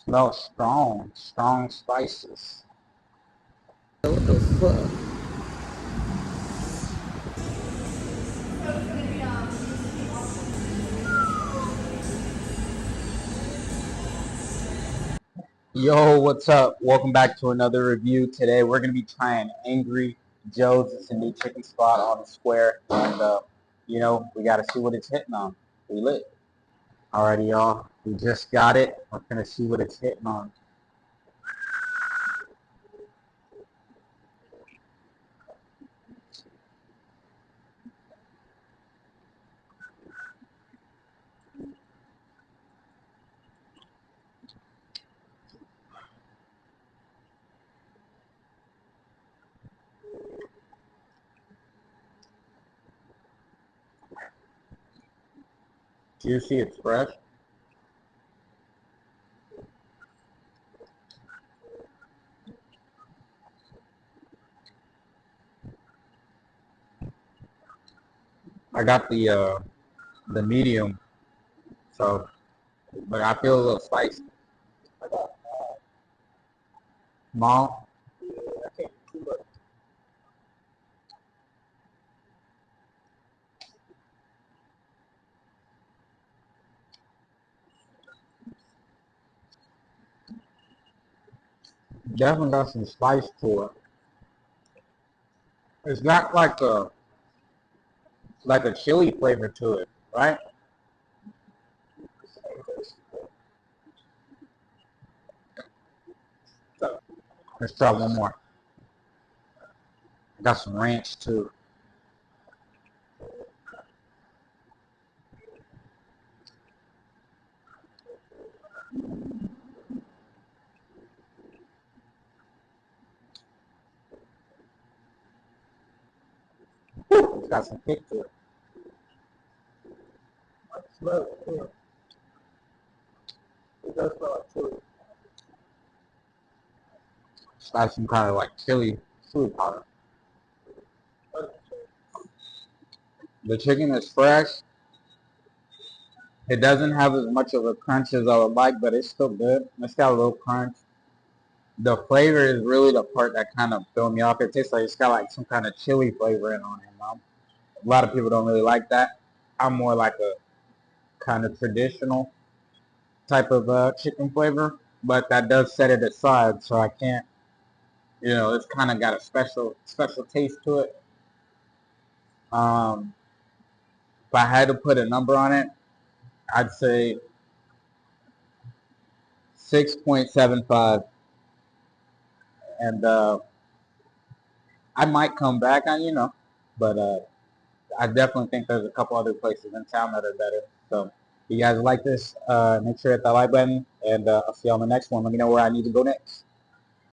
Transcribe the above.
Smells strong, strong spices. What the fuck? Yo, what's up? Welcome back to another review. Today we're gonna be trying Angry Joe's. It's a new chicken spot on the square, and we gotta see what it's hitting on. We lit. Alrighty, y'all. We just got it. We're gonna see what it's hitting on. Juicy, it's fresh. I got the medium, so but I feel a little spicy. Small. Definitely got some spice to it. It's got like a chili flavor to it, right? Let's try one more. Got some ranch too. It's got some kick to it. It's got some kind of like chili powder. The chicken is fresh. It doesn't have as much of a crunch as I would like, but it's still good. It's got a little crunch. The flavor is really the part that kind of threw me off. It tastes like it's got like some kind of chili flavor in on it. A lot of people don't really like that. I'm more like a kind of traditional type of chicken flavor, but that does set it aside, so I can't. It's kind of got a special taste to it. Um, if I had to put a number on it, I'd say 6.75, and I might come back on, but I definitely think there's a couple other places in town that are better. So, if you guys like this, make sure to hit that like button, and I'll see you on the next one. Let me know where I need to go next.